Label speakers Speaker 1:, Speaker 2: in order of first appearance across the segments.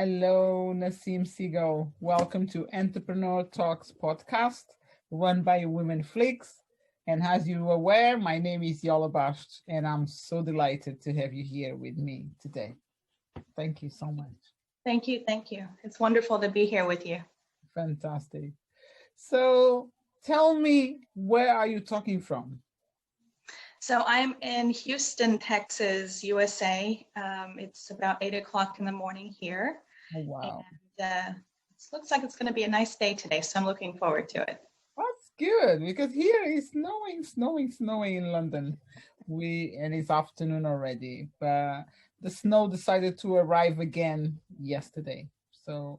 Speaker 1: Hello, Nasyim Segal. Welcome to Entrepreneur Talks podcast, run by Women Flix. And as you are aware, my name is Yola Basht, and I'm so delighted to have you here with me today. Thank you so much.
Speaker 2: Thank you. Thank you. It's wonderful to be here with you.
Speaker 1: Fantastic. So tell me, where are you talking from?
Speaker 2: So I'm in Houston, Texas, USA. It's about 8 o'clock in the morning here.
Speaker 1: Oh, wow.
Speaker 2: And it looks like it's going to be a nice day today, so I'm looking forward to it.
Speaker 1: That's good, because here it's snowing in London. And it's afternoon already, but the snow decided to arrive again yesterday. So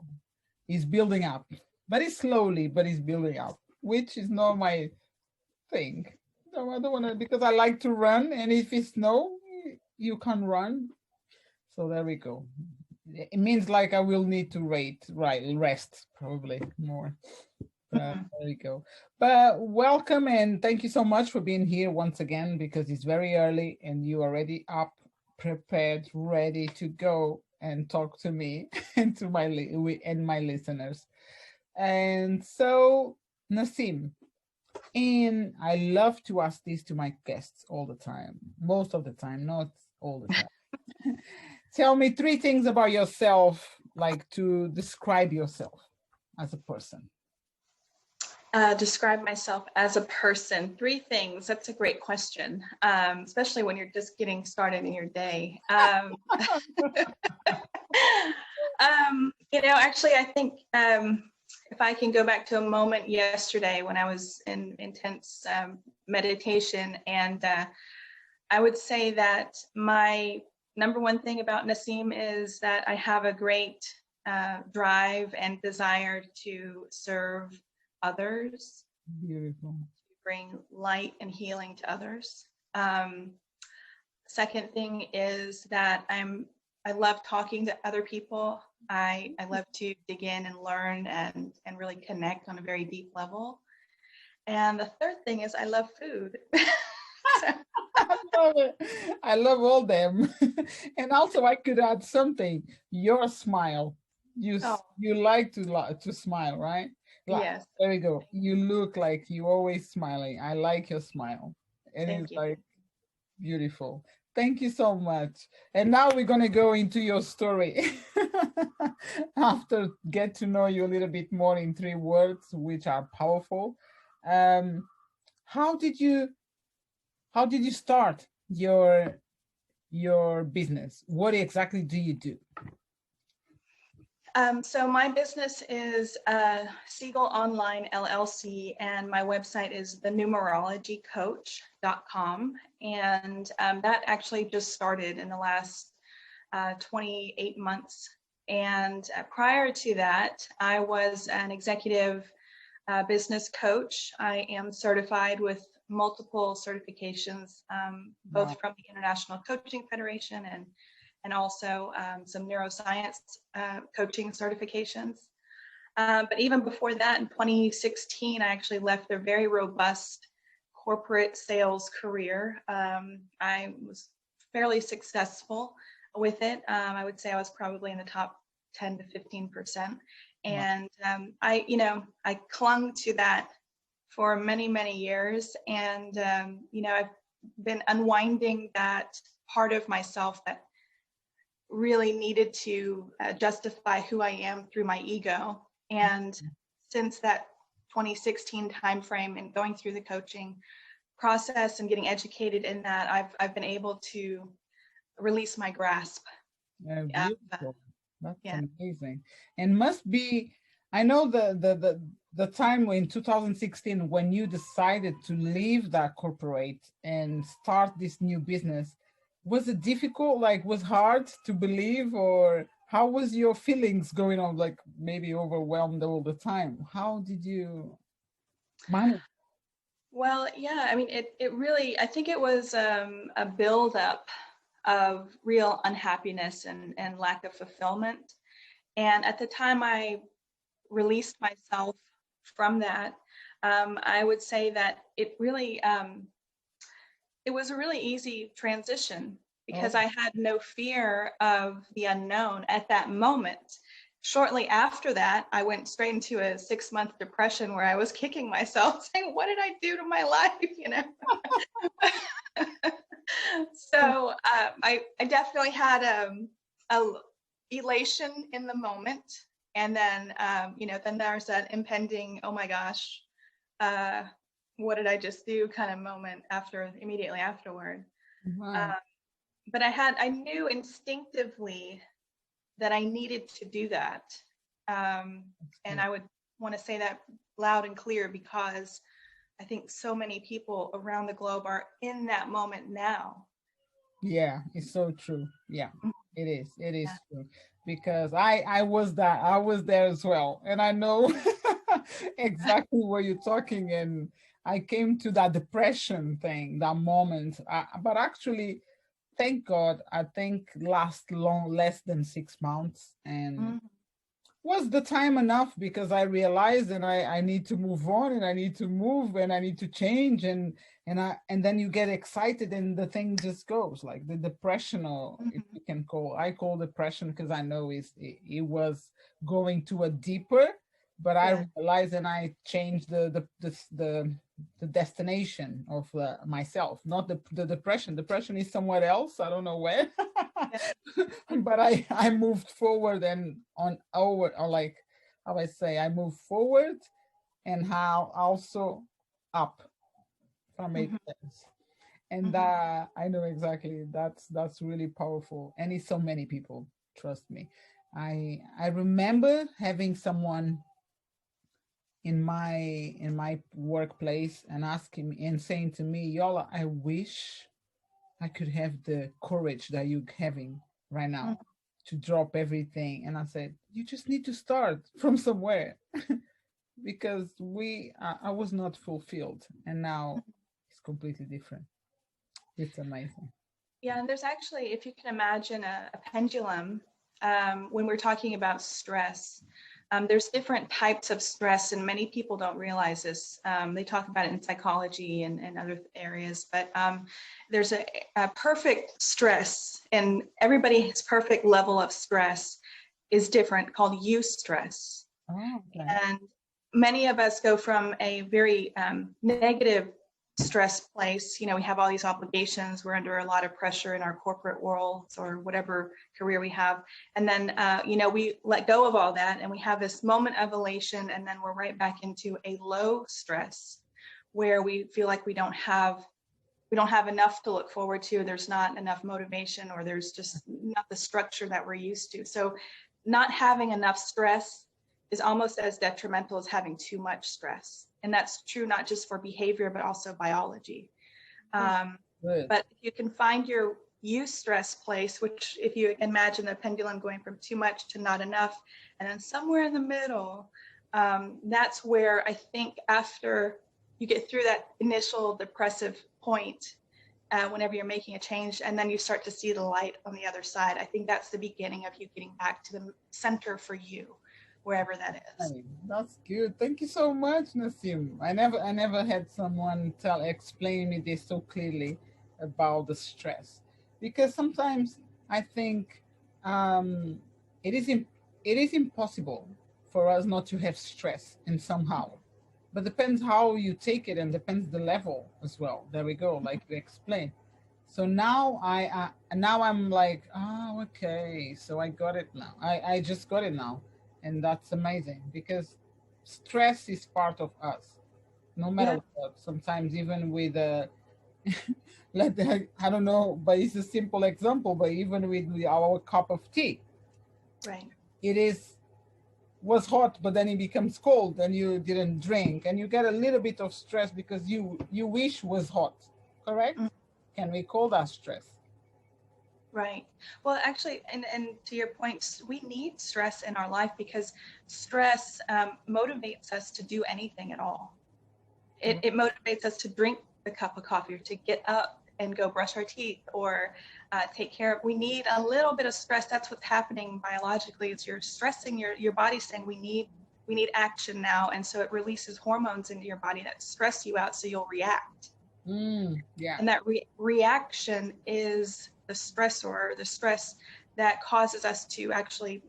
Speaker 1: it's building up, but it's slowly, but it's building up, which is not my thing. No, I don't want to, because I like to run, and if it's snow, you can run. So there we go. It means like I will need to rest probably more. There we go. But welcome, and thank you so much for being here once again, because it's very early and you are already up, prepared, ready to go and talk to me and to my listeners. And so, Nasyim, and I love to ask this to my guests all the time, most of the time, not all the time. Tell me 3 things about yourself, like to describe yourself as a person.
Speaker 2: Describe myself as a person. 3 things. That's a great question, especially when you're just getting started in your day. Actually, I think if I can go back to a moment yesterday when I was in intense meditation, and I would say that my number 1 thing about Nasyim is that I have a great drive and desire to serve others.
Speaker 1: Beautiful.
Speaker 2: To bring light and healing to others. Second thing is that I love talking to other people. I love to dig in and learn and really connect on a very deep level. And the third thing is I love food.
Speaker 1: I love it. I love all them. And also I could add something. Your smile. You like to smile, right?
Speaker 2: Yes.
Speaker 1: There we go. You look like you always smiling. I like your smile. And
Speaker 2: Thank
Speaker 1: it's
Speaker 2: you.
Speaker 1: like beautiful. Thank you so much. And now we're going to go into your story. After get to know you a little bit more in 3 words, which are powerful. How did you start your business? What exactly do you do?
Speaker 2: So my business is Segal Online LLC, and my website is the numerologycoach.com. And that actually just started in the last 28 months. And prior to that, I was an executive business coach. I am certified with multiple certifications, both from the International Coaching Federation and also some neuroscience coaching certifications. But even before that, in 2016, I actually left a very robust corporate sales career. I was fairly successful with it. I would say I was probably in the top 10 to 15%. And I clung to that for many, many years. And, I've been unwinding that part of myself that really needed to justify who I am through my ego. And since that 2016 timeframe and going through the coaching process and getting educated in that, I've been able to release my grasp.
Speaker 1: Beautiful. That's amazing. And must be, I know the time when 2016 when you decided to leave that corporate and start this new business. Was it difficult? Like, was hard to believe, or how was your feelings going on? Like, maybe overwhelmed all the time. How did you manage?
Speaker 2: Well, yeah, I mean, it really, I think it was a buildup of real unhappiness and lack of fulfillment. And at the time I released myself from that, I would say that it really, it was a really easy transition. because I had no fear of the unknown at that moment. Shortly after that, I went straight into a 6-month depression where I was kicking myself saying, what did I do to my life? You know? So I definitely had a elation in the moment. And then, you know, then there's that impending, oh my gosh, what did I just do kind of moment immediately afterward.
Speaker 1: Wow.
Speaker 2: But I knew instinctively that I needed to do that. And I would want to say that loud and clear because I think so many people around the globe are in that moment now.
Speaker 1: Yeah, it's so true. Yeah, it is. It is
Speaker 2: Yeah.
Speaker 1: true. Because I was that. I was there as well. And I know exactly what you're talking. And I came to that depression thing, that moment. But actually, thank God, I think less than 6 months. And
Speaker 2: Mhm.
Speaker 1: was the time enough because I realized and I need to move on and I need to move and I need to change and then you get excited and the thing just goes like the depression or if you can I call depression because I know it was going to a deeper, but I
Speaker 2: Yeah.
Speaker 1: realized and I changed the destination of myself, not the depression. Depression is somewhere else. I don't know where.
Speaker 2: Yeah.
Speaker 1: But I moved forward and on over or like how I say I moved forward and how also up if I make
Speaker 2: Mhm.
Speaker 1: sense. And
Speaker 2: Mhm.
Speaker 1: I know exactly that's really powerful and it's so many people, trust me. I remember having someone in my workplace and asking me and saying to me, Yola, I wish I could have the courage that you're having right
Speaker 2: Mhm.
Speaker 1: now to drop everything. And I said, you just need to start from somewhere because I was not fulfilled. And now it's completely different. It's amazing.
Speaker 2: Yeah, and there's actually, if you can imagine a pendulum, when we're talking about stress, there's different types of stress, and many people don't realize this. They talk about it in psychology and other areas, but there's a perfect stress, and everybody's perfect level of stress is different, called eustress.
Speaker 1: Oh, okay.
Speaker 2: And many of us go from a very negative stress place. You know, we have all these obligations. We're under a lot of pressure in our corporate worlds or whatever career we have. And then, you know, we let go of all that and we have this moment of elation. And then we're right back into a low stress where we feel like we don't have enough to look forward to. There's not enough motivation, or there's just not the structure that we're used to. So not having enough stress is almost as detrimental as having too much stress. And that's true not just for behavior, but also biology.
Speaker 1: Good.
Speaker 2: But if you can find your eustress place, which if you imagine the pendulum going from too much to not enough, and then somewhere in the middle, that's where I think after you get through that initial depressive point, whenever you're making a change, and then you start to see the light on the other side, I think that's the beginning of you getting back to the center for you, wherever that is.
Speaker 1: Hey, that's good. Thank you so much, Nasim. I never had someone explain me this so clearly about the stress, because sometimes I think um, it is it is impossible for us not to have stress in somehow, but depends how you take it and depends the level as well. There we go, like you explained. So now now I'm like, oh, okay. So I got it now. I just got it now, and that's amazing because stress is part of us, no
Speaker 2: Yeah,
Speaker 1: matter what. Sometimes even with let I don't know, but it's a simple example. But even with our cup of tea,
Speaker 2: right.
Speaker 1: it is was hot, but then it becomes cold, and you didn't drink, and you get a little bit of stress because you wish was hot. Correct?
Speaker 2: Mm.
Speaker 1: Can we call that stress?
Speaker 2: Right. Well, actually, and to your point, we need stress in our life because stress motivates us to do anything at all. It motivates us to drink the cup of coffee or to get up and go brush our teeth or take care of. We need a little bit of stress. That's what's happening biologically. Is you're stressing your body, saying we need action now, and so it releases hormones into your body that stress you out, so you'll react.
Speaker 1: Yeah.
Speaker 2: And that reaction is the stressor, the stress that causes us to actually,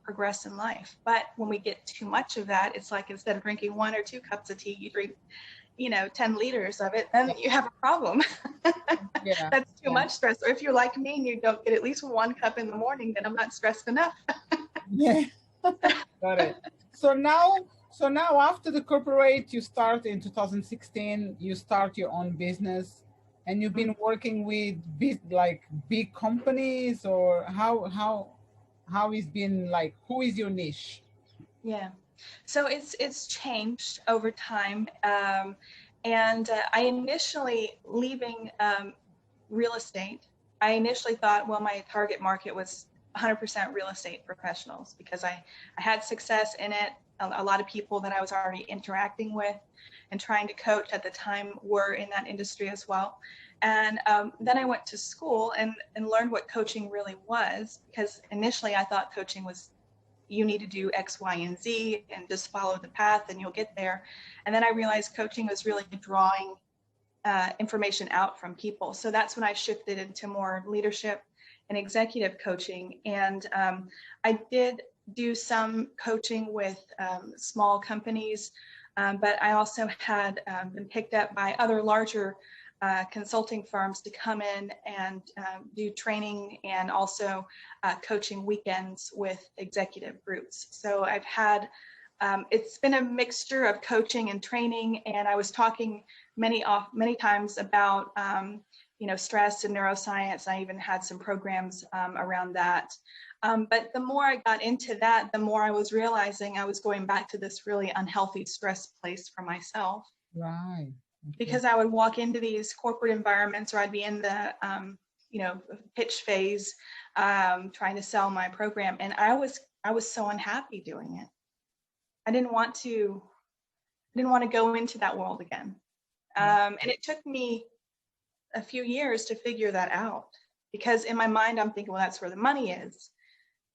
Speaker 2: progress in life. But when we get too much of that, it's like instead of drinking 1 or 2 cups of tea, you drink, 10 liters of it, then you have a problem.
Speaker 1: Yeah.
Speaker 2: That's too
Speaker 1: Yeah.
Speaker 2: much stress. Or if you're like me and you don't get at least 1 cup in the morning, then I'm not stressed enough.
Speaker 1: Yeah. Got it. So now after the corporate, you start in 2016, you start your own business, and you've been working with big companies, or how is been like, who is your niche?
Speaker 2: Yeah. So it's changed over time. And I initially leaving real estate, I initially thought, well, my target market was 100% real estate professionals because I had success in it. A lot of people that I was already interacting with and trying to coach at the time were in that industry as well. And then I went to school and learned what coaching really was, because initially I thought coaching was, you need to do X, Y, and Z and just follow the path and you'll get there. And then I realized coaching was really drawing information out from people. So that's when I shifted into more leadership and executive coaching. And I did do some coaching with small companies, but I also had been picked up by other larger consulting firms to come in and do training and also coaching weekends with executive groups. So I've had, it's been a mixture of coaching and training, and I was talking many times about stress and neuroscience. I even had some programs around that. But the more I got into that, the more I was realizing I was going back to this really unhealthy stress place for myself.
Speaker 1: Right. Okay.
Speaker 2: Because I would walk into these corporate environments, or I'd be in the pitch phase, trying to sell my program, and I was so unhappy doing it. I didn't want to go into that world again. And it took me a few years to figure that out, because in my mind I'm thinking, well, that's where the money is,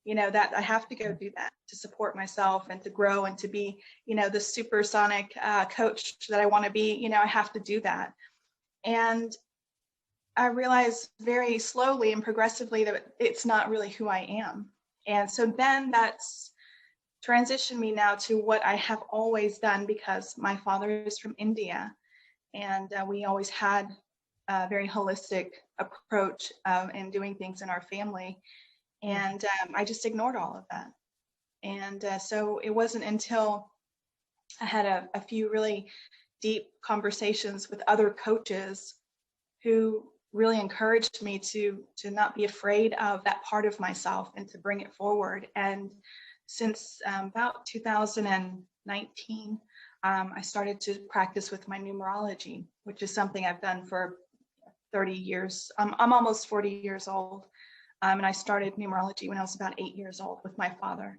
Speaker 2: that I have to go do that to support myself and to grow and to be, the supersonic coach that I want to be. I have to do that. And I realized very slowly and progressively that it's not really who I am. And so then that's transitioned me now to what I have always done, because my father is from India, and we always had a very holistic approach in doing things in our family. And I just ignored all of that. And so it wasn't until I had a few really deep conversations with other coaches who really encouraged me to not be afraid of that part of myself and to bring it forward. And since about 2019, I started to practice with my numerology, which is something I've done for 30 years. I'm almost 40 years old. And I started numerology when I was about 8 years old with my father.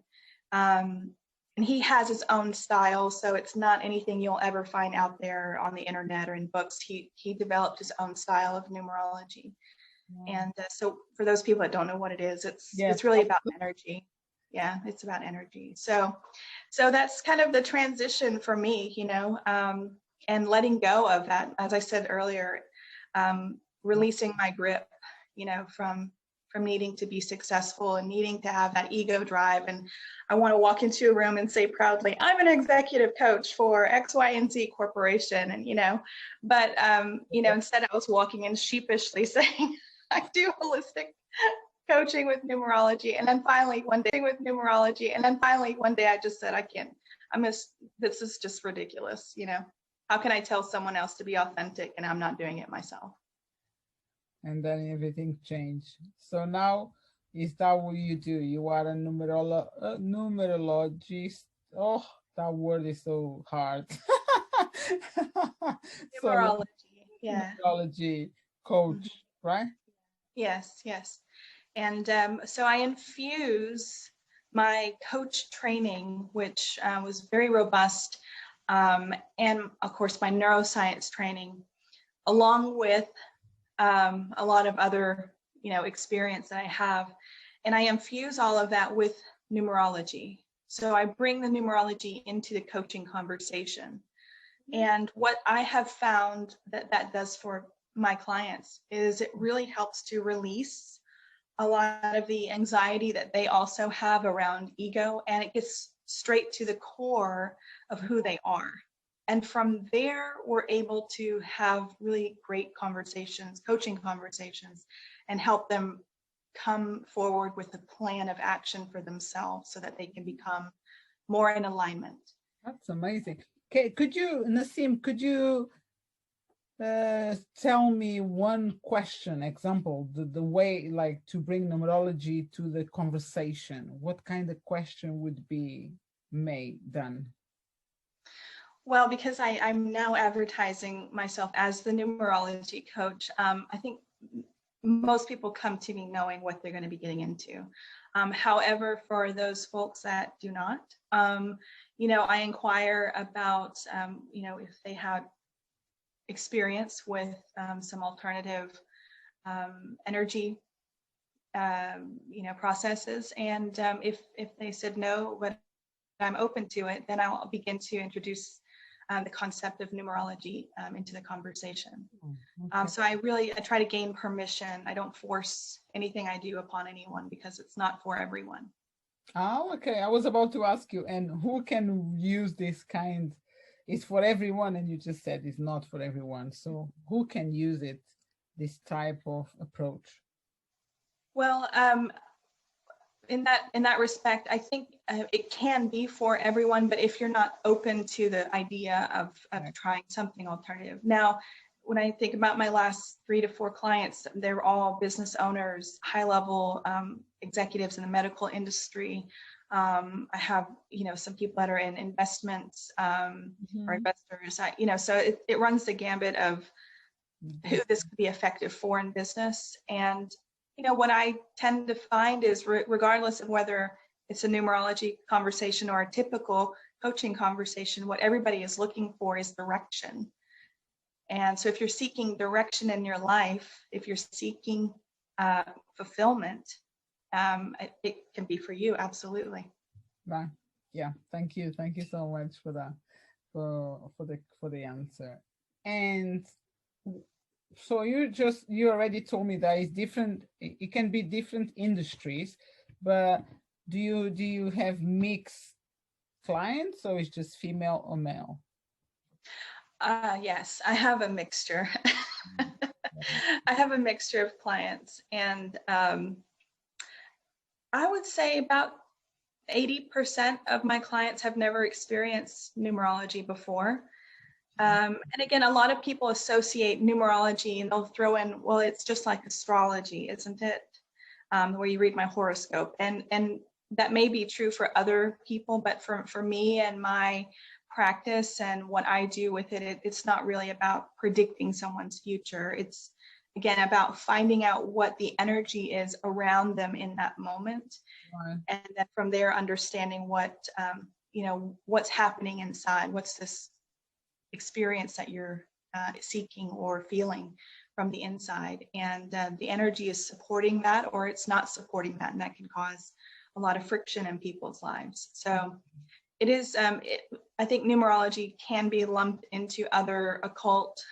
Speaker 2: And he has his own style, so it's not anything you'll ever find out there on the internet or in books. He developed his own style of numerology. And so for those people that don't know what it is, it's really about energy. Yeah, it's about energy. So that's kind of the transition for me, and letting go of that, as I said earlier, releasing my grip, from needing to be successful and needing to have that ego drive. And I want to walk into a room and say proudly, I'm an executive coach for X, Y, and Z corporation. And, but, instead I was walking in sheepishly saying, I do holistic coaching with numerology. And then finally one day I just said, this is just ridiculous. How can I tell someone else to be authentic and I'm not doing it myself?
Speaker 1: And then everything changed. So now, is that what you do? You are a numerologist. Oh, that word is so hard. So
Speaker 2: Numerology, yeah.
Speaker 1: numerology coach, right?
Speaker 2: Yes. And so I infuse my coach training, which was very robust, and of course my neuroscience training, along with a lot of other, experience that I have. And I infuse all of that with numerology. So I bring the numerology into the coaching conversation. And what I have found that that does for my clients is it really helps to release a lot of the anxiety that they also have around ego, and it gets straight to the core of who they are. And from there, we're able to have really great conversations, coaching conversations, and help them come forward with a plan of action for themselves so that they can become more in alignment.
Speaker 1: That's amazing. Okay, Nasyim, could you tell me one question, example, the way like to bring numerology to the conversation? What kind of question would be done?
Speaker 2: Well, because I'm now advertising myself as the numerology coach, I think most people come to me knowing what they're going to be getting into. However, for those folks that do not, I inquire about, if they have experience with some alternative energy, processes. And if they said no, but I'm open to it, then I'll begin to introduce the concept of numerology into the conversation.
Speaker 1: Okay.
Speaker 2: So I try to gain permission. I don't force anything I do upon anyone because it's not for everyone.
Speaker 1: Oh, okay. I was about to ask you, and who can use this kind? It's for everyone, and you just said it's not for everyone. So who can use it, this type of approach?
Speaker 2: Well, in that respect, I think it can be for everyone, but if you're not open to the idea of
Speaker 1: Right.
Speaker 2: trying something alternative. Now, when I think about my last 3 to 4 clients, they're all business owners, high-level executives in the medical industry. I have, some people that are in investments or investors. So it runs the gambit of who this could be effective for in business. And what I tend to find is regardless of whether it's a numerology conversation or a typical coaching conversation, what everybody is looking for is direction. And so if you're seeking direction in your life, if you're seeking fulfillment, it can be for you, absolutely.
Speaker 1: Right. Yeah. Thank you. Thank you so much for that, for the answer. And so you already told me that it's different. It can be different industries, but do you have mixed clients, or it's just female or male?
Speaker 2: Yes, I have a mixture. I have a mixture of clients, and I would say about 80% of my clients have never experienced numerology before. And again, a lot of people associate numerology and they'll throw in, well, it's just like astrology, isn't it? Where you read my horoscope. And that may be true for other people, but for me and my practice and what I do with it, it's not really about predicting someone's future. It's, again, about finding out what the energy is around them in that moment.
Speaker 1: Right.
Speaker 2: And then from there, understanding what, what's happening inside, what's this experience that you're seeking or feeling from the inside, and the energy is supporting that or it's not supporting that, and that can cause a lot of friction in people's lives. So it is, I think numerology can be lumped into other occult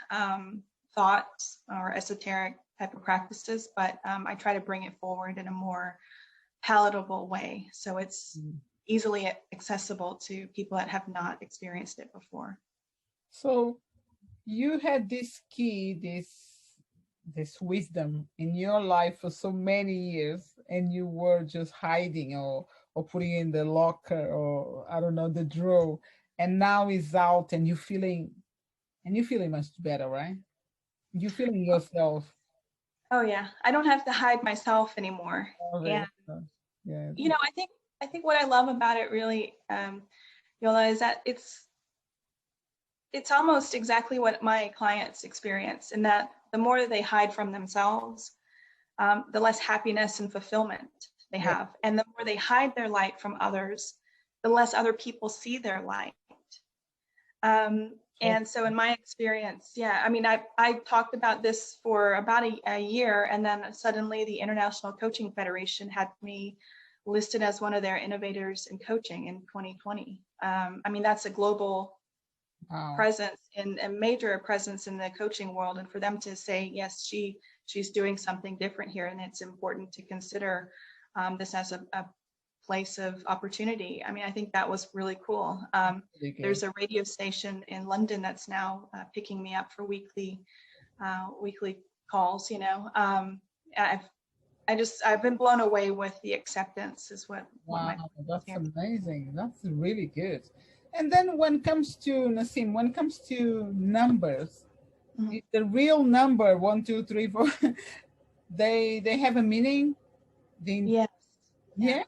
Speaker 2: thoughts or esoteric type of practices, but I try to bring it forward in a more palatable way so it's easily accessible to people that have not experienced it before.
Speaker 1: So you had this key, this wisdom in your life for so many years, and you were just hiding or putting in the locker, or I don't know, the drawer, and now it's out and you're feeling much better, right? You're feeling yourself.
Speaker 2: Oh yeah, I don't have to hide myself anymore.
Speaker 1: Okay.
Speaker 2: And
Speaker 1: Yeah.
Speaker 2: I think what I love about it really, Yola, is that it's almost exactly what my clients experience, in that the more they hide from themselves, the less happiness and fulfillment they have. And the more they hide their light from others, the less other people see their light. And so in my experience, yeah, I mean, I talked about this for about a year, and then suddenly the International Coaching Federation had me listed as one of their innovators in coaching in 2020. I mean, that's a global
Speaker 1: Wow.
Speaker 2: presence, in a major presence in the coaching world, and for them to say, yes, she's doing something different here, and it's important to consider this as a place of opportunity. I mean, I think that was really cool.
Speaker 1: Really good.
Speaker 2: There's a radio station in London that's now picking me up for weekly calls. You know, I've been blown away with the acceptance, is what my
Speaker 1: Wow, that's
Speaker 2: here.
Speaker 1: amazing. That's really good. And then when it comes to Nasyim, when it comes to numbers,
Speaker 2: Mhm.
Speaker 1: the real number 1, 2, 3, 4, they have a meaning. They,
Speaker 2: Yes.
Speaker 1: yeah.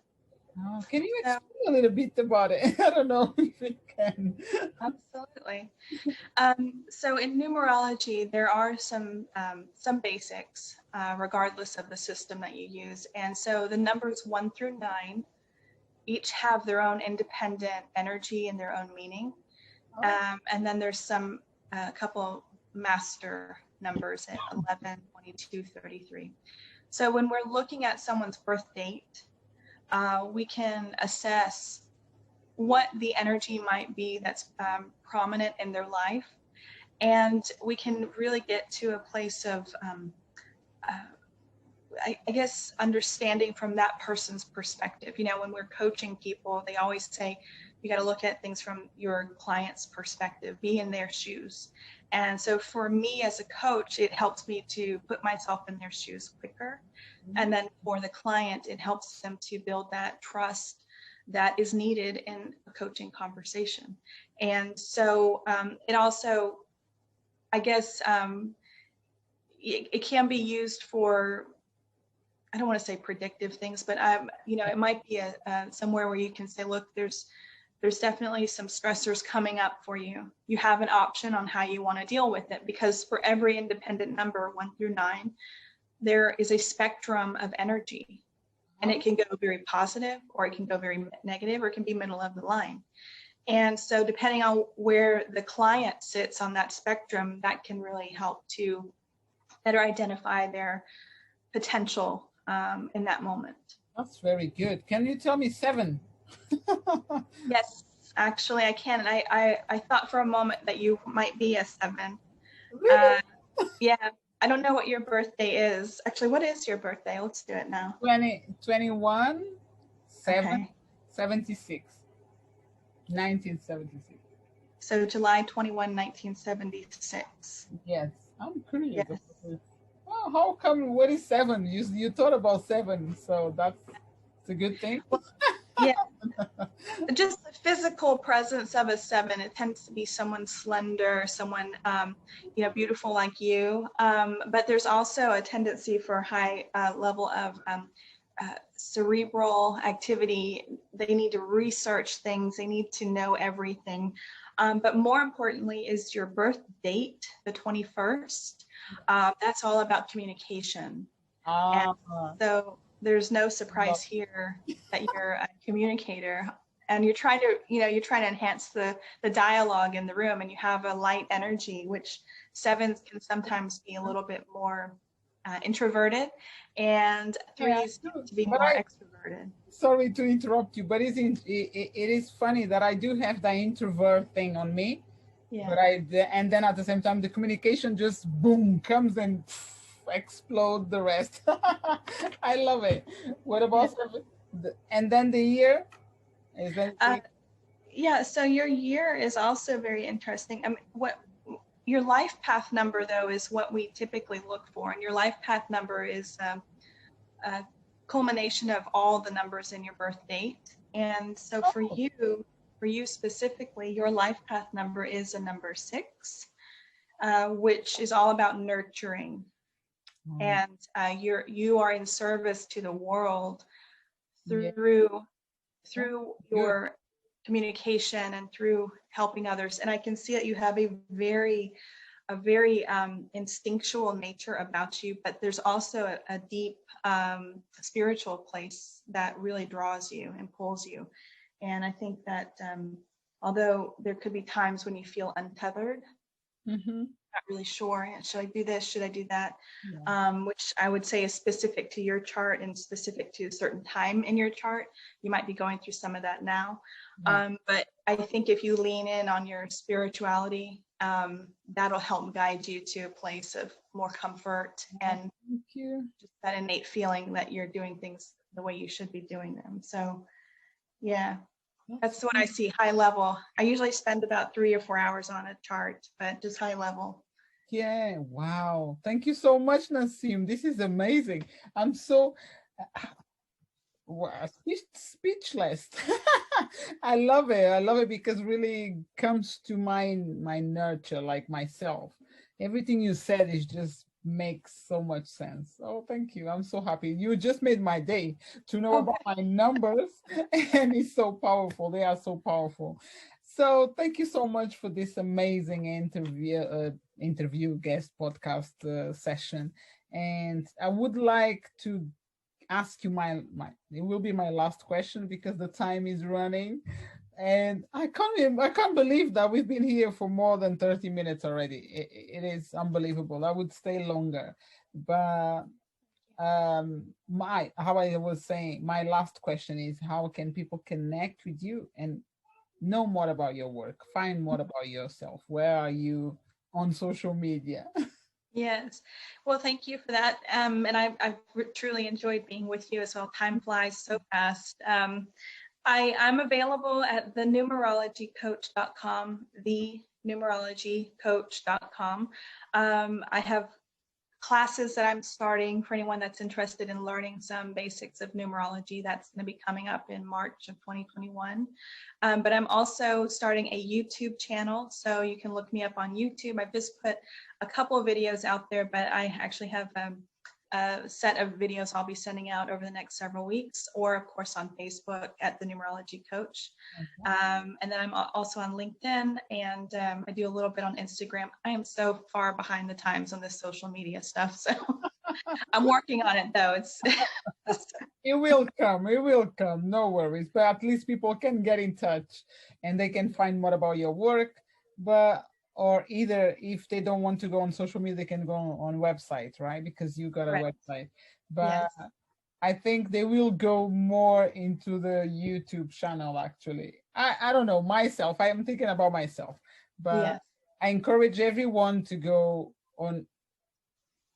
Speaker 1: Oh, can you
Speaker 2: So,
Speaker 1: explain a little bit about it? I don't know if you can.
Speaker 2: absolutely. So in numerology, there are some basics, regardless of the system that you use. And so the numbers 1 through 9 each have their own independent energy and their own meaning. And then there's some couple master numbers at 11, 22, 33. So when we're looking at someone's birth date, we can assess what the energy might be that's prominent in their life. And we can really get to a place of, I guess, understanding from that person's perspective. You know, when we're coaching people, they always say, you got to look at things from your client's perspective, be in their shoes. And so for me as a coach, it helps me to put myself in their shoes quicker. And then for the client, it helps them to build that trust that is needed in a coaching conversation. And so it also, I guess, it can be used for, I don't want to say predictive things, but you know, it might be somewhere where you can say, look, there's definitely some stressors coming up for you. You have an option on how you want to deal with it, because for every independent number 1 through 9, there is a spectrum of energy, and it can go very positive, or it can go very negative, or it can be middle of the line. And so depending on where the client sits on that spectrum, that can really help to better identify their potential in that moment.
Speaker 1: That's very good. Can you tell me 7?
Speaker 2: Yes, actually I can. And I thought for a moment that you might be a 7.
Speaker 1: Really?
Speaker 2: Yeah, I don't know what your birthday is. Actually, what is your birthday? Let's do it now.
Speaker 1: 21, 7,
Speaker 2: Okay.
Speaker 1: 76, 1976.
Speaker 2: So July 21, 1976.
Speaker 1: Yes, I'm curious.
Speaker 2: Yes.
Speaker 1: Oh, how come, what is 7? You thought about 7, so that's a good thing.
Speaker 2: Well, yeah, just the physical presence of a 7. It tends to be someone slender, someone you know, beautiful like you. But there's also a tendency for high level of cerebral activity. They need to research things. They need to know everything. But more importantly is your birth date, the 21st. That's all about communication. And so there's no surprise here that you're a communicator, and you're trying to, you know, you're trying to enhance the dialogue in the room, and you have a light energy, which 7s can sometimes be a little bit more introverted, and 3s to be more extroverted.
Speaker 1: Sorry to interrupt you, but it is funny that I do have the introvert thing on me. Yeah. But and then at the same time, the communication just boom comes and explode the rest. I love it. What about and then the year? Is that
Speaker 2: yeah, so your year is also very interesting. I mean, what your life path number though is what we typically look for, and your life path number is a culmination of all the numbers in your birth date. And so for you specifically, your life path number is a number 6, which is all about nurturing. And you are in service to the world through your communication and through helping others. And I can see that you have a very instinctual nature about you, but there's also a deep spiritual place that really draws you and pulls you. And I think that although there could be times when you feel untethered, not really sure. Should I do this? Should I do that?
Speaker 1: Yeah.
Speaker 2: Which I would say is specific to your chart and specific to a certain time in your chart. You might be going through some of that now.
Speaker 1: Yeah.
Speaker 2: But I think if you lean in on your spirituality, that'll help guide you to a place of more comfort and
Speaker 1: Thank you.
Speaker 2: just that innate feeling that you're doing things the way you should be doing them. So yeah, that's what I see, high level. I usually spend about 3 or 4 hours on a chart, but just high level.
Speaker 1: Yeah, wow. Thank you so much, Nasyim. This is amazing. I'm so wow, speechless. I love it. I love it because really comes to my nurture, like myself. Everything you said is just makes so much sense. Oh, thank you. I'm so happy. You just made my day to know about my numbers, and it's so powerful. They are so powerful. So thank you so much for this amazing interview guest podcast session. And I would like to ask you it will be my last question because the time is running, and I can't believe that we've been here for more than 30 minutes already. It is unbelievable. I would stay longer, but my how I was saying, my last question is, how can people connect with you and know more about your work, find more about yourself? Where are you on social media?
Speaker 2: Yes. Well, thank you for that. And I've truly enjoyed being with you as well. Time flies so fast. I'm available at the numerologycoach.com, the numerologycoach.com. I have classes that I'm starting for anyone that's interested in learning some basics of numerology. That's going to be coming up in March of 2021. But I'm also starting a YouTube channel, so you can look me up on YouTube. I've just put a couple of videos out there, but I actually have a set of videos I'll be sending out over the next several weeks, or of course on Facebook at the Numerology Coach. And then I'm also on LinkedIn, and I do a little bit on Instagram. I am so far behind the times on this social media stuff, so I'm working on it though.
Speaker 1: It will come, it will come, no worries. But at least people can get in touch and they can find more about your work. But or either if they don't want to go on social media, they can go on website, right? Because you got a website. But
Speaker 2: Yes.
Speaker 1: I think they will go more into the YouTube channel actually. I don't know, myself, I am thinking about myself, but
Speaker 2: Yes.
Speaker 1: I encourage everyone to go on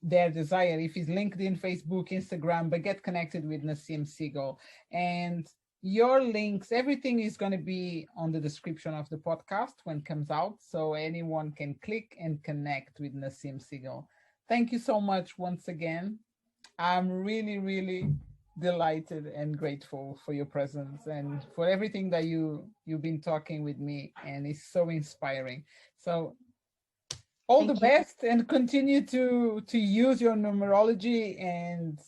Speaker 1: their desire, if it's LinkedIn, Facebook, Instagram, but get connected with Nasyim Segal. And your links, everything is going to be on the description of the podcast when it comes out, so anyone can click and connect with Nasyim Segal. Thank you so much once again. I'm really, really delighted and grateful for your presence and for everything that you've been talking with me, and it's so inspiring. So all the best, and continue to use your numerology and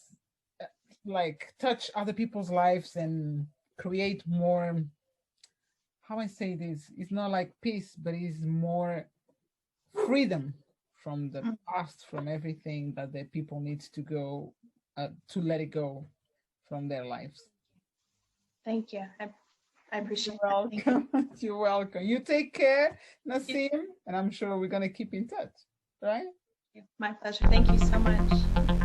Speaker 1: like touch other people's lives and create more, how I say this, it's not like peace, but it's more freedom from the past, from everything that the people need to go to let it go from their lives.
Speaker 2: Thank you. I appreciate
Speaker 1: You're welcome. You're welcome. You take care, Nasyim, and I'm sure we're going to keep in touch, right?
Speaker 2: My pleasure. Thank you so much.